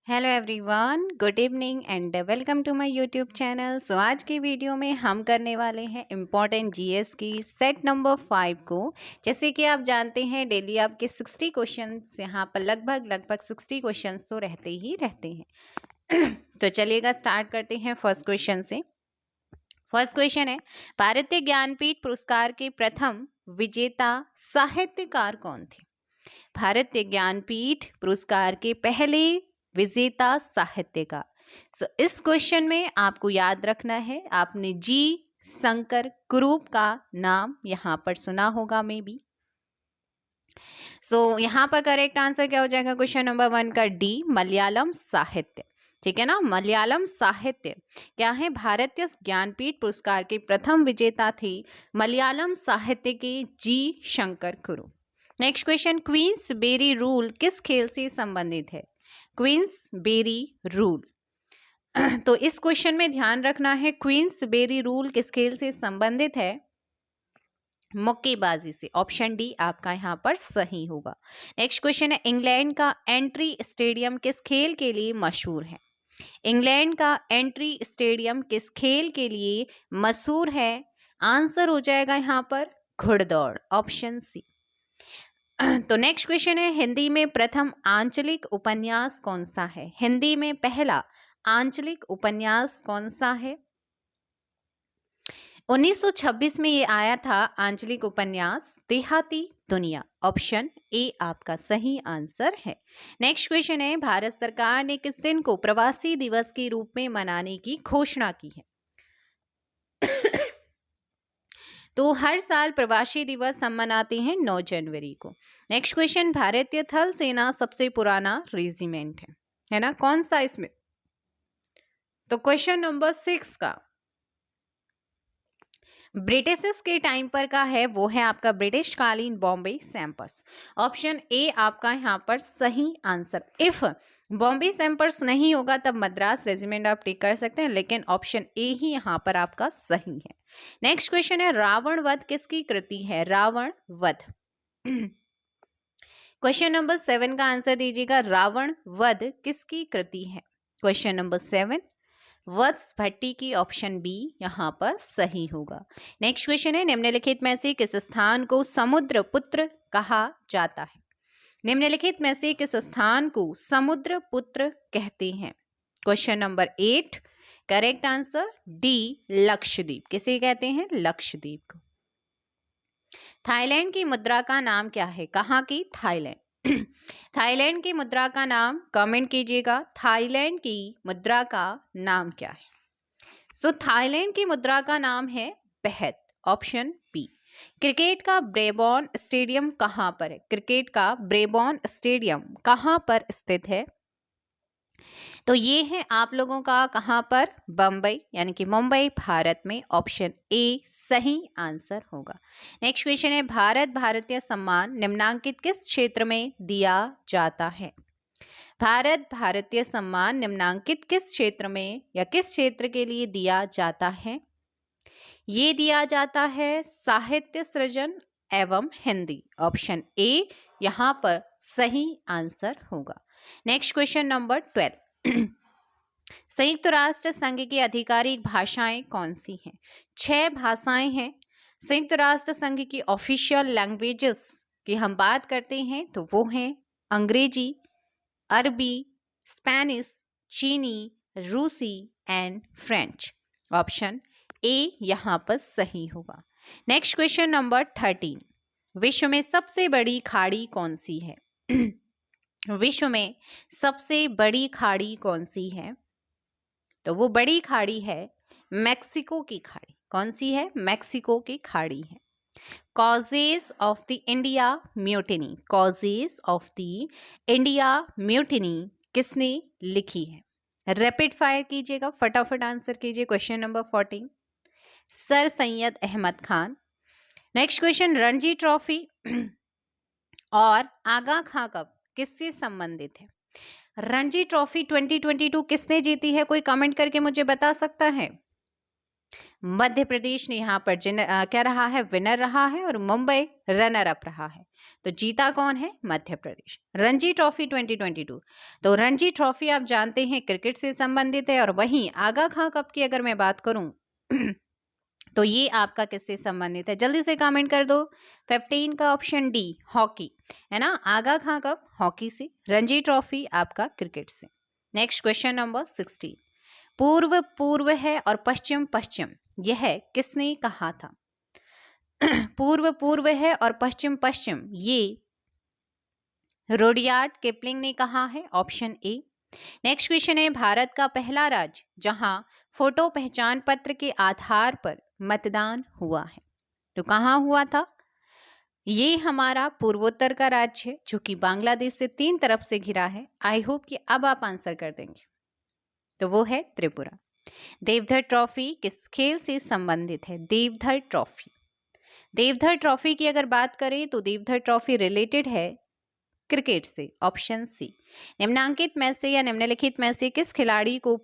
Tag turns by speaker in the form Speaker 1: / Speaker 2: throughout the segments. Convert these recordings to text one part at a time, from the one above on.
Speaker 1: Hello everyone, good evening and welcome to my YouTube channel. So आज की video में हम करने वाले हैं इम्पॉर्टेंट जीएस की सेट नंबर 5 को। जैसे कि आप जानते हैं डेली आपके 60 क्वेश्चंस यहाँ पर लगभग 60 क्वेश्चंस तो रहते ही रहते हैं। तो चलिएगा स्टार्ट करते हैं फर्स्ट क्वेश्चन से। फर्स्ट क्वेश्चन है, भारतीय ज्ञानपीठ पुरस्कार के प्रथम विजेता साहित्यकार कौन थे? भारतीय ज्ञानपीठ पुरस्कार के पहले विजेता साहित्यकार। इस क्वेश्चन में आपको याद रखना है, आपने जी शंकर कुरूप का नाम यहां पर सुना होगा मे बी। यहां पर करेक्ट आंसर क्या हो जाएगा क्वेश्चन नंबर 1 का डी, मलयालम साहित्य। ठीक है ना, मलयालम साहित्य क्या है? भारतीय ज्ञानपीठ पुरस्कार के प्रथम विजेता थे मलयालम साहित्य के G Shankar Kurup. Next question, Queensberry rule किस खेल से संबंधित है? क्वींस बेरी रूल तो इस क्वेश्चन में ध्यान रखना है, क्वींस बेरी रूल किस खेल से संबंधित है? मुक्केबाजी से। ऑप्शन डी आपका यहाँ पर सही होगा। नेक्स्ट क्वेश्चन है, इंग्लैंड का एंट्री स्टेडियम किस खेल के लिए मशहूर है? इंग्लैंड का एंट्री स्टेडियम किस खेल के लिए मशहूर है? आंसर हो जाएगा यहाँ पर घुड़दौड़, ऑप्शन सी। तो नेक्स्ट क्वेश्चन है, हिंदी में प्रथम आंचलिक उपन्यास कौन सा है? हिंदी में पहला आंचलिक उपन्यास कौन सा है? 1926 में ये आया था आंचलिक उपन्यास देहाती दुनिया। ऑप्शन ए आपका सही आंसर है। नेक्स्ट क्वेश्चन है, भारत सरकार ने किस दिन को प्रवासी दिवस के रूप में मनाने की घोषणा की है? तो हर साल प्रवासी दिवस हम मनाते हैं 9 जनवरी को। नेक्स्ट क्वेश्चन, भारतीय थल सेना सबसे पुराना रेजिमेंट है ना, कौन सा इसमें? तो क्वेश्चन नंबर 6 का ब्रिटिश के टाइम पर का है, वो है आपका ब्रिटिश कालीन बॉम्बे सैंपर्स। ऑप्शन ए आपका यहाँ पर सही आंसर। इफ बॉम्बे सैंपर्स नहीं होगा तब मद्रास रेजिमेंट आप टिक कर सकते हैं, लेकिन ऑप्शन ए ही यहाँ पर आपका सही है। नेक्स्ट क्वेश्चन है, रावण वध किसकी कृति है? रावण वध क्वेश्चन नंबर 7 का आंसर दीजिएगा, रावण वध किसकी कृति है? क्वेश्चन नंबर 7 वत्स भट्टी की। ऑप्शन बी यहाँ पर सही होगा। नेक्स्ट क्वेश्चन है, निम्नलिखित में से किस स्थान को समुद्र पुत्र कहा जाता है? निम्नलिखित में से किस स्थान को समुद्र पुत्र कहते हैं? Question number 8 correct answer D, Lakshadweep. किसे कहते हैं? लक्षद्वीप को। थाईलैंड की मुद्रा का नाम क्या है? कहाँ की? थाईलैंड। थाईलैंड की मुद्रा का नाम कमेंट कीजिएगा, थाईलैंड की मुद्रा का नाम क्या है? थाईलैंड की मुद्रा का नाम है बेहत, ऑप्शन बी। क्रिकेट का ब्रेबॉर्न स्टेडियम कहाँ पर है? क्रिकेट का ब्रेबॉर्न स्टेडियम कहाँ पर स्थित है? तो ये है आप लोगों का कहाँ पर? बम्बई, यानी कि मुंबई, भारत में। ऑप्शन ए सही आंसर होगा। नेक्स्ट क्वेश्चन है, भारत भारतीय सम्मान निम्नांकित किस क्षेत्र में दिया जाता है? भारत भारतीय सम्मान निम्नांकित किस क्षेत्र में या किस क्षेत्र के लिए दिया जाता है? ये दिया जाता है साहित्य सृजन एवं हिंदी। ऑप्शन ए यहाँ पर सही आंसर होगा। नेक्स्ट क्वेश्चन नंबर 12 संयुक्त राष्ट्र संघ की आधिकारिक भाषाएं कौन सी हैं? 6 भाषाएं हैं। संयुक्त राष्ट्र संघ की ऑफिशियल लैंग्वेजेस की हम बात करते हैं तो वो हैं अंग्रेजी, अरबी, स्पेनिश, चीनी, रूसी एंड फ्रेंच। ऑप्शन ए यहाँ पर सही होगा। नेक्स्ट क्वेश्चन नंबर 13 विश्व में सबसे बड़ी खाड़ी कौन सी है? विश्व में सबसे बड़ी खाड़ी कौन सी है? तो वो बड़ी खाड़ी है मैक्सिको की खाड़ी। कौन सी है? मैक्सिको की खाड़ी है। Causes of the India mutiny, causes of the India mutiny किसने लिखी है? रैपिड फायर कीजिएगा, फटाफट आंसर कीजिए। Question number 14 Sir Syed Ahmed Khan. Next question, Ranji trophy और आगा खां कप किससे संबंधित है? रणजी ट्रॉफी 2022 किसने जीती है? कोई कमेंट करके मुझे बता सकता है? मध्य प्रदेश ने यहाँ पर क्या रहा है? विनर रहा है और मुंबई रनर अप रहा है। तो जीता कौन है? मध्य प्रदेश। रणजी ट्रॉफी 2022, तो रणजी ट्रॉफी आप जानते हैं क्रिकेट से संबंधित है। और वहीं आगा खां कप की अगर मैं बात करूं तो ये आपका किससे संबंधित है? जल्दी से कमेंट कर दो। 15 का ऑप्शन डी, हॉकी, है ना। आगा खां कप हॉकी से, रणजी ट्रॉफी आपका क्रिकेट से। नेक्स्ट क्वेश्चन नंबर 16, पूर्व पूर्व है और पश्चिम पश्चिम, यह किसने कहा था? पूर्व पूर्व है और पश्चिम पश्चिम, ये रुडयार्ड किपलिंग ने कहा है, ऑप्शन ए। नेक्स्ट क्वेश्चन है, भारत का पहला राज्य जहां फोटो पहचान पत्र के आधार पर मतदान हुआ है, तो कहां हुआ था? ये हमारा पूर्वोत्तर का राज्य है जो कि बांग्लादेश से 3 तरफ से घिरा है। आई होप कि अब आप आंसर कर देंगे। तो वो है त्रिपुरा। देवधर ट्रॉफी किस खेल से संबंधित है? देवधर ट्रॉफी। देवधर ट्रॉफी की अगर बात करें तो देवधर ट्रॉफी रिलेटेड है क्रिकेट से, ऑप्शन सी। निम्नांकित में से या निम्नलिखित में से किस खिलाड़ी को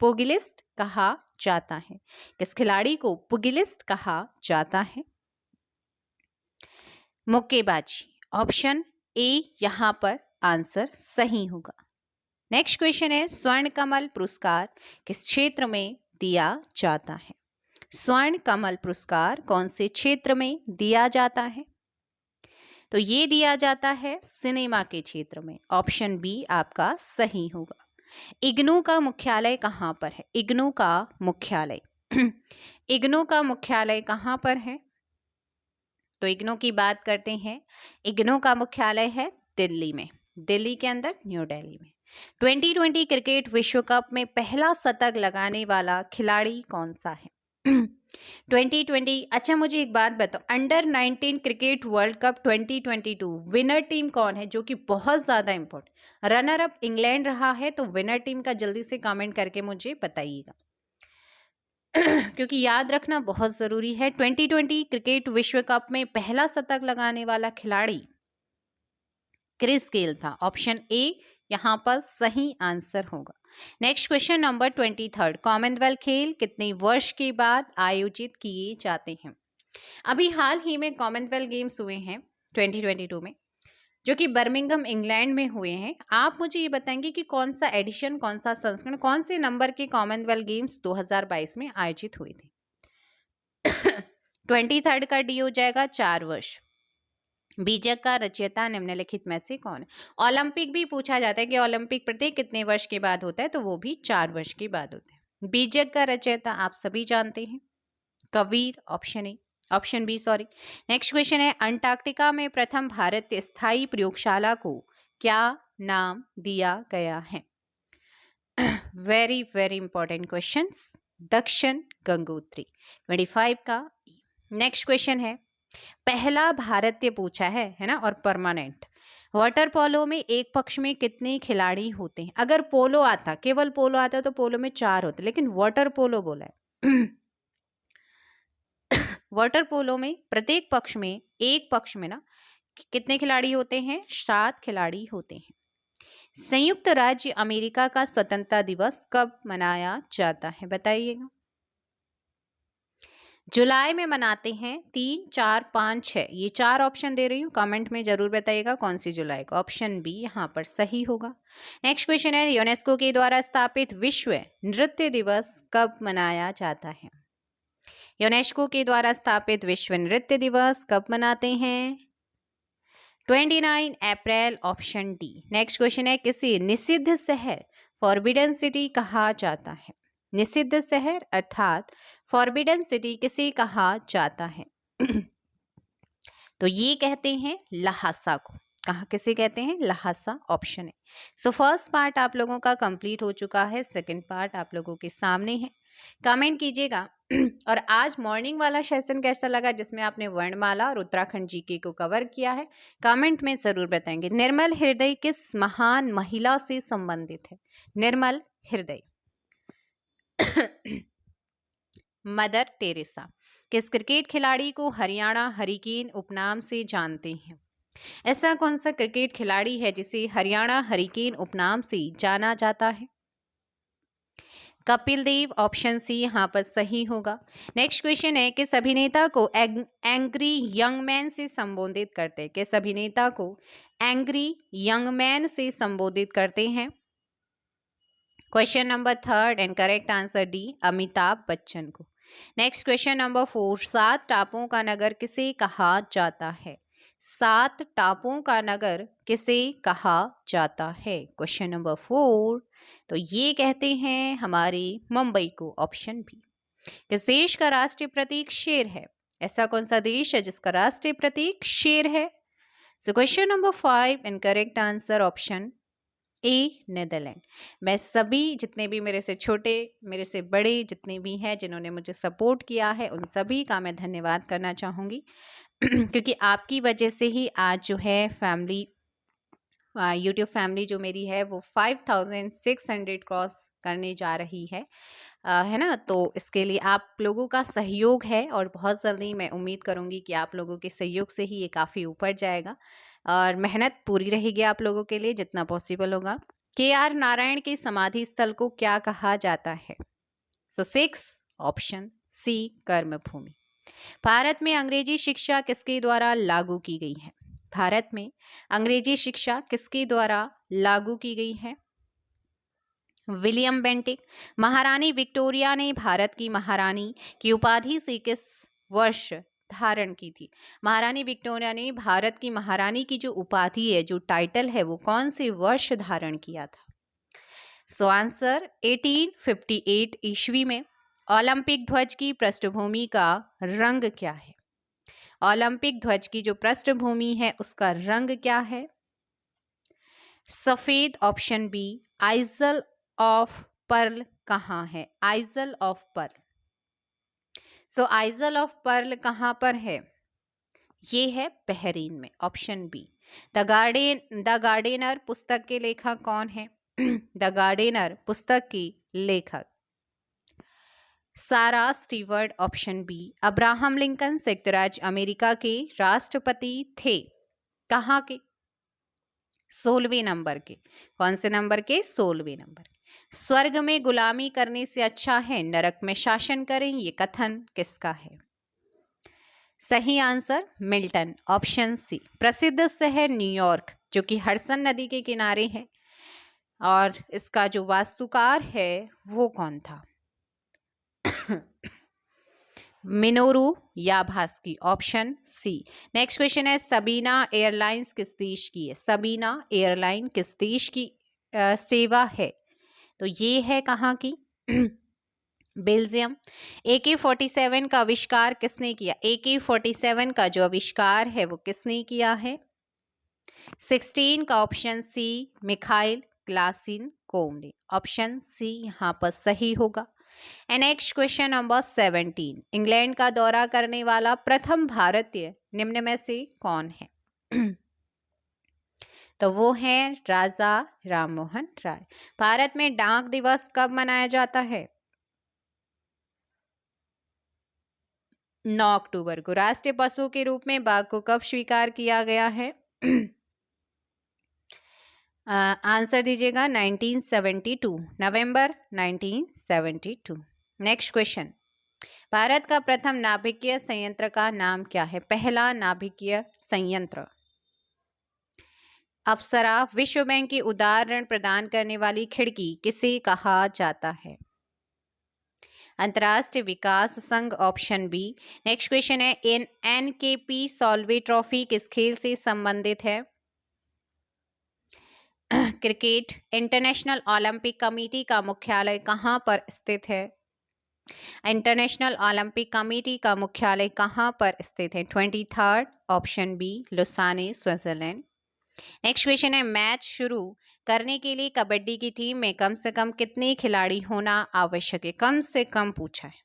Speaker 1: पुगिलिस्ट कहा जाता है? किस खिलाड़ी को पुगिलिस्ट कहा जाता है? मुक्केबाजी, ऑप्शन ए यहां पर आंसर सही होगा। नेक्स्ट क्वेश्चन है, स्वर्ण कमल पुरस्कार किस क्षेत्र में दिया जाता है? स्वर्ण कमल पुरस्कार कौन से क्षेत्र में दिया जाता है? तो ये दिया जाता है सिनेमा के क्षेत्र में, ऑप्शन बी आपका सही होगा। इग्नू का मुख्यालय कहां पर है? इग्नू का मुख्यालय इग्नू का मुख्यालय कहां पर है? तो इग्नू की बात करते हैं। इग्नू का मुख्यालय है दिल्ली में, दिल्ली के अंदर, न्यू दिल्ली में। 2020 क्रिकेट विश्व कप में पहला शतक लगाने वाला खिलाड़ी कौन सा है? 2020, अच्छा मुझे एक बात बताओ, under 19 cricket world cup 2022 winner team कौन है? जो कि बहुत ज्यादा इंपॉर्टेंट, रनर अप इंग्लैंड रहा है, तो विनर टीम का जल्दी से कमेंट करके मुझे बताइएगा क्योंकि याद रखना बहुत जरूरी है। 2020 क्रिकेट विश्व कप में पहला शतक लगाने वाला खिलाड़ी क्रिस गेल था, ऑप्शन ए यहां पर सही आंसर होगा। नेक्स्ट क्वेश्चन नंबर 23, कॉमनवेल्थ खेल कितने वर्ष के बाद आयोजित किए जाते हैं? अभी हाल ही में कॉमनवेल्थ गेम्स हुए हैं 2022 में, जो कि बर्मिंघम इंग्लैंड में हुए हैं। आप मुझे ये बताएंगे कि कौन सा एडिशन, कौन सा संस्करण, कौन से नंबर के कॉमनवेल्थ गेम्स 2022 में आयोजित हुए थे? 23 का डी हो जाएगा 4 वर्ष। बीजक का रचयिता निम्नलिखित में से कौन है? ओलंपिक भी पूछा जाता है कि ओलंपिक प्रत्येक कितने वर्ष के बाद होता है, तो वो भी 4 वर्ष के बाद होता है। बीजक का रचयिता आप सभी जानते हैं, Kabir, option B sorry. Next question है, अंटार्कटिका में प्रथम भारतीय स्थायी प्रयोगशाला को क्या नाम दिया गया है? वेरी वेरी इंपॉर्टेंट क्वेश्चन, दक्षिण गंगोत्री। 25 का। नेक्स्ट क्वेश्चन है, पहला भारतीय पूछा है ना, और परमानेंट। वाटर पोलो में एक पक्ष में कितने खिलाड़ी होते हैं? अगर पोलो आता, केवल पोलो आता तो पोलो में 4 होते, लेकिन वाटर पोलो बोला है वाटर पोलो में प्रत्येक पक्ष में, एक पक्ष में ना, कितने खिलाड़ी होते हैं? 7 खिलाड़ी होते हैं। संयुक्त राज्य अमेरिका का स्वतंत्रता दिवस कब मनाया जाता है? बताइएगा। जुलाई में मनाते हैं, 3, 4, 5, 6, ये 4 ऑप्शन दे रही हूँ, कमेंट में जरूर बताइएगा कौन सी जुलाई का। ऑप्शन बी यहाँ पर सही होगा। नेक्स्ट क्वेश्चन है, यूनेस्को के द्वारा स्थापित विश्व नृत्य दिवस कब मनाया जाता है? यूनेस्को के द्वारा स्थापित विश्व नृत्य दिवस कब मनाते हैं? 29 अप्रैल, ऑप्शन डी। नेक्स्ट क्वेश्चन है, किसी निषिद्ध शहर फॉरबिडन सिटी कहा जाता है? निषिद्ध शहर अर्थात फॉरबिडन सिटी किसे कहा जाता है? तो ये कहते हैं लहासा को। कहा किसे कहते हैं? लहासा, ऑप्शन है। सो फर्स्ट पार्ट आप लोगों का कंप्लीट हो चुका है, सेकंड पार्ट आप लोगों के सामने है, कमेंट कीजिएगा। और आज मॉर्निंग वाला सेशन कैसा लगा, जिसमें आपने वर्णमाला और उत्तराखंड जीके को कवर किया है, कमेंट में जरूर बताएंगे। निर्मल हृदय किस महान महिला से संबंधित है? निर्मल हृदय मदर टेरेसा। किस क्रिकेट खिलाड़ी को हरियाणा हरिकेन उपनाम से जानते हैं? ऐसा कौन सा क्रिकेट खिलाड़ी है जिसे हरियाणा हरिकेन उपनाम से जाना जाता है? कपिल देव, ऑप्शन सी यहाँ पर सही होगा। नेक्स्ट क्वेश्चन है, किस अभिनेता को एंग्री यंग मैन से संबोधित करते हैं? किस अभिनेता को एंग्री यंग मैन से संबोधित करते हैं? Question number third and correct answer D, Amitabh Bachchan को। नेक्स्ट क्वेश्चन नंबर 4, 7 टापुओं का नगर किसे कहा जाता है? 7 टापुओं का नगर किसे कहा जाता है? क्वेश्चन नंबर 4, तो ये कहते हैं हमारे मुंबई को, ऑप्शन बी। किस देश का राष्ट्रीय प्रतीक शेर है? ऐसा कौन सा देश है जिसका राष्ट्रीय प्रतीक शेर है? So question number 5 and correct answer option A, Netherland. मैं सभी जितने भी मेरे से छोटे, मेरे से बड़े जितने भी हैं जिन्होंने मुझे सपोर्ट किया है, उन सभी का मैं धन्यवाद करना चाहूँगी क्योंकि आपकी वजह से ही आज जो है फैमिली, यूट्यूब फैमिली जो मेरी है वो 5600 क्रॉस करने जा रही है ना। तो इसके लिए आप लोगों का सहयोग है और बहुत जल्दी मैं उम्मीद करूँगी कि आप लोगों के सहयोग से ही ये काफ़ी ऊपर जाएगा और मेहनत पूरी रहेगी आप लोगों के लिए जितना पॉसिबल होगा। KR नारायण के समाधि स्थल को क्या कहा जाता है? सो 6, ऑप्शन सी, कर्मभूमि। भारत में अंग्रेजी शिक्षा किसके द्वारा लागू की गई है? भारत में अंग्रेजी शिक्षा किसके द्वारा लागू की गई है? William Bentinck. महारानी विक्टोरिया ने भारत की महारानी की उपाधि से किस वर्ष धारण की थी? महारानी विक्टोरिया ने भारत की महारानी की जो उपाधि है, जो टाइटल है, वो कौन से वर्ष धारण किया था? सो आंसर 1858 ईस्वी में। ओलंपिक ध्वज की पृष्ठभूमि का रंग क्या है? ओलंपिक ध्वज की जो पृष्ठभूमि है उसका रंग क्या है? सफेद, option B. Isle of pearl कहाँ है? Isle of pearl. सो आइजल ऑफ पर्ल कहाँ पर है? ये है बहरीन में, ऑप्शन बी। द गार्डनर पुस्तक के लेखक कौन है? द गार्डनर पुस्तक की लेखक Sarah Stewart, option B. Abraham Lincoln संयुक्त राज्य अमेरिका के राष्ट्रपति थे, कहाँ के? 16वें नंबर के। कौन से नंबर के? 16वें नंबर। स्वर्ग में गुलामी करने से अच्छा है नरक में शासन करें, ये कथन किसका है? सही आंसर मिल्टन, ऑप्शन सी। प्रसिद्ध शहर न्यूयॉर्क जो कि हडसन नदी के किनारे है और इसका जो वास्तुकार है वो कौन था? मिनोरू याभास्की, ऑप्शन सी। नेक्स्ट क्वेश्चन है, सबीना एयरलाइंस किस देश की है? सबीना एयरलाइन किस देश की सेवा है? तो ये है कहाँ की? बेल्जियम। AK-47 का आविष्कार किसने किया? AK-47 का जो आविष्कार है वो किसने किया है? 16 का ऑप्शन सी, मिखाइल ग्लासिनकोव ने। ऑप्शन सी यहाँ पर सही होगा। And next question number 17, England का दौरा करने वाला प्रथम भारतीय निम्न में से कौन है? तो वो है राजा राममोहन राय। भारत में डाक दिवस कब मनाया जाता है? 9 अक्टूबर को। राष्ट्रीय पशु के रूप में बाघ को कब स्वीकार किया गया है? आंसर दीजिएगा 1972, नवंबर 1972। नेक्स्ट क्वेश्चन, भारत का प्रथम नाभिकीय संयंत्र का नाम क्या है? पहला नाभिकीय संयंत्र। अप्सरा। विश्व बैंक की उदार ऋण प्रदान करने वाली खिड़की किसे कहा जाता है? अंतर्राष्ट्रीय विकास संघ, ऑप्शन बी। नेक्स्ट क्वेश्चन है, NKP सॉल्वे ट्रॉफी किस खेल से संबंधित है? क्रिकेट। इंटरनेशनल ओलंपिक कमेटी का मुख्यालय कहाँ पर स्थित है? इंटरनेशनल ओलंपिक कमेटी का मुख्यालय कहाँ पर स्थित है? 23rd, option B, Lausanne, Switzerland. Next question है, मैच शुरू करने के लिए कबड्डी की टीम में कम से कम कितने खिलाड़ी होना आवश्यक है? कम से कम पूछा है,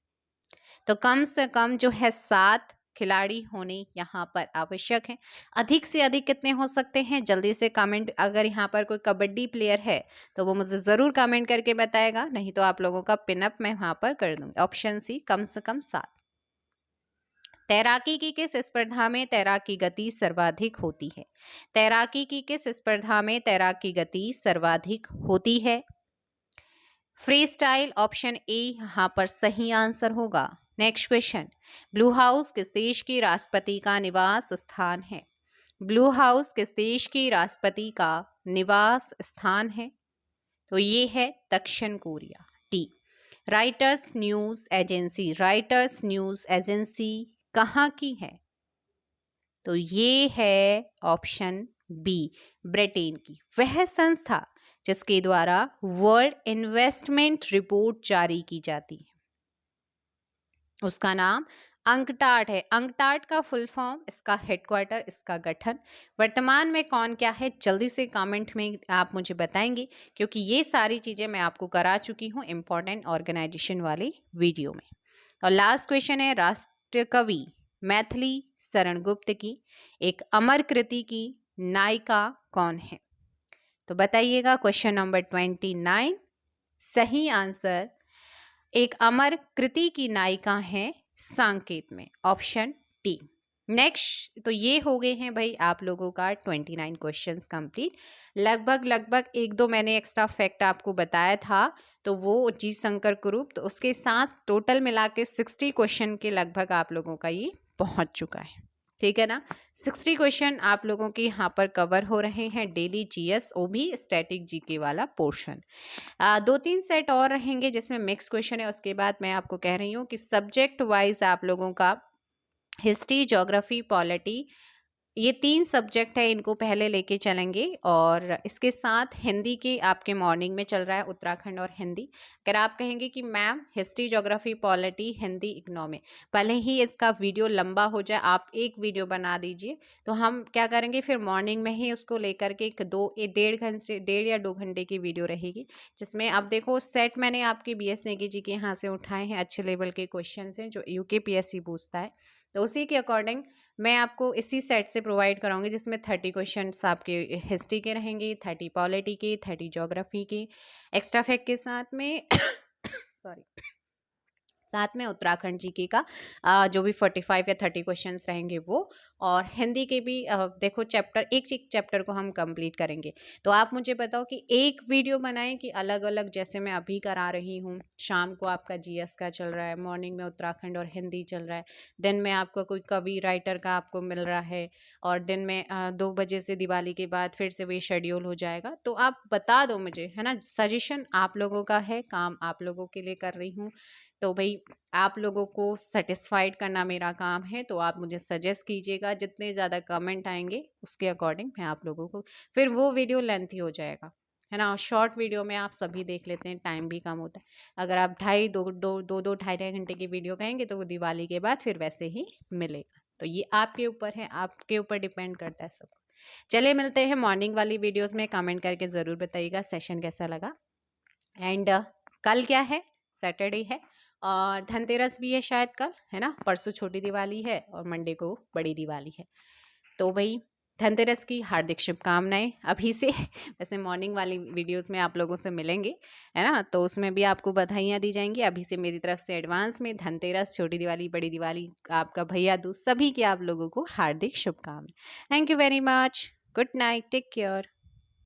Speaker 1: तो कम से कम जो है 7 खिलाड़ी होने यहाँ पर आवश्यक हैं। अधिक से अधिक कितने हो सकते हैं? जल्दी से कमेंट, अगर यहाँ पर कोई कबड्डी प्लेयर है तो वो मुझे ज़रूर कमेंट करके बताएगा, नहीं तो आप लोगों का पिनअप मैं वहाँ पर कर दूँगी। ऑप्शन सी, कम से कम 7। तैराकी की किस स्पर्धा में तैराकी गति सर्वाधिक होती है? तैराकी की किस स्पर्धा में तैराकी गति सर्वाधिक होती है? फ्री स्टाइल ऑप्शन ए यहाँ पर सही आंसर होगा। नेक्स्ट क्वेश्चन, ब्लू हाउस किस देश के राष्ट्रपति का निवास स्थान है? ब्लू हाउस किस देश के राष्ट्रपति का निवास स्थान है? तो ये है दक्षिण Korea. D, writers news agency, writers news agency कहाँ की है? तो ये है ऑप्शन बी, ब्रिटेन की। वह संस्था जिसके द्वारा वर्ल्ड इन्वेस्टमेंट रिपोर्ट जारी की जाती है, उसका नाम अंकटाड है। अंकटाड का फुल फॉर्म, इसका हेडक्वार्टर, इसका गठन, वर्तमान में कौन क्या है, जल्दी से कमेंट में आप मुझे बताएंगे, क्योंकि ये सारी चीजें मैं आपको करा चुकी हूँ इंपॉर्टेंट ऑर्गेनाइजेशन वाली वीडियो में। और लास्ट क्वेश्चन है, राष्ट्र कवि मैथिली शरण गुप्त की एक अमर कृति की नायिका कौन है? तो बताइएगा। क्वेश्चन नंबर 29, सही आंसर एक अमर कृति की नायिका है सांकेत में, ऑप्शन डी। नेक्स्ट, तो ये हो गए हैं भाई आप लोगों का 29 क्वेश्चंस कंप्लीट। लगभग एक दो मैंने एक्स्ट्रा फैक्ट आपको बताया था, तो वो जी शंकर ग्रुप, तो उसके साथ टोटल मिला के 60 क्वेश्चन के लगभग आप लोगों का ये पहुंच चुका है। ठीक है ना, 60 क्वेश्चन आप लोगों के यहाँ पर कवर हो रहे हैं डेली जीएस, वो भी स्टैटिक जीके वाला पोर्शन। 2-3 सेट और रहेंगे जिसमें मिक्स क्वेश्चन है। उसके बाद मैं आपको कह रही हूँ कि सब्जेक्ट वाइज आप लोगों का हिस्ट्री, ज्योग्राफी, पॉलिटी, ये 3 सब्जेक्ट है, इनको पहले लेके चलेंगे। और इसके साथ हिंदी के आपके मॉर्निंग में चल रहा है उत्तराखंड और हिंदी। अगर आप कहेंगे कि ma'am history, geography, polity, Hindi, economy, भले ही इसका वीडियो लंबा हो जाए, आप एक वीडियो बना दीजिए, तो हम क्या करेंगे फिर मॉर्निंग में ही उसको लेकर के डेढ़ या 2 घंटे की वीडियो रहेगी, जिसमें अब देखो सेट मैंने आपके BS नेगी जी के यहाँ से उठाए हैं, अच्छे लेवल के क्वेश्चन हैं जो UKPSC पूछता है, तो उसी के अकॉर्डिंग मैं आपको इसी सेट से प्रोवाइड कराऊंगी, जिसमें 30 क्वेश्चंस आपके हिस्ट्री के रहेंगे, 30 पॉलिटी के, 30 ज्योग्राफी के, एक्स्ट्रा फैक्ट के साथ में सॉरी, साथ में उत्तराखंड जीके का जो भी 45 या 30 क्वेश्चंस रहेंगे वो, और हिंदी के भी देखो चैप्टर, एक चैप्टर को हम कंप्लीट करेंगे। तो आप मुझे बताओ कि एक वीडियो बनाएं कि अलग अलग, जैसे मैं अभी करा रही हूँ, शाम को आपका जीएस का चल रहा है, मॉर्निंग में उत्तराखंड और हिंदी चल रहा है, दिन में आपको कोई कवि राइटर का आपको मिल रहा है, और दिन में 2 बजे से दिवाली के बाद फिर से वही शेड्यूल हो जाएगा। तो आप बता दो मुझे, है ना, सजेशन आप लोगों का है, काम आप लोगों के लिए कर रही हूँ, तो भाई आप लोगों को सेटिस्फाइड करना मेरा काम है। तो आप मुझे सजेस्ट कीजिएगा, जितने ज़्यादा कमेंट आएंगे उसके अकॉर्डिंग मैं आप लोगों को, फिर वो वीडियो लेंथी हो जाएगा, है ना। शॉर्ट वीडियो में आप सभी देख लेते हैं, टाइम भी कम होता है। अगर आप 2.5 घंटे की वीडियो कहेंगे तो वो दिवाली के बाद फिर वैसे ही मिलेगा। तो ये आपके ऊपर है, आपके ऊपर डिपेंड करता है सब। चलिए मिलते हैं मॉर्निंग वाली वीडियोस में, कमेंट करके ज़रूर बताइएगा सेशन कैसा लगा। एंड कल क्या है, सैटरडे है, और धनतेरस भी है शायद कल, है ना, परसों छोटी दिवाली है और मंडे को बड़ी दिवाली है। तो भाई धनतेरस की हार्दिक शुभकामनाएं अभी से। वैसे मॉर्निंग वाली वीडियोस में आप लोगों से मिलेंगे, है ना, तो उसमें भी आपको बधाइयाँ दी जाएंगी। अभी से मेरी तरफ से एडवांस में धनतेरस, छोटी दिवाली, बड़ी दिवाली, आपका भैया दूज, सभी की आप लोगों को हार्दिक शुभकामनाएं। Thank you very much, good night, take care.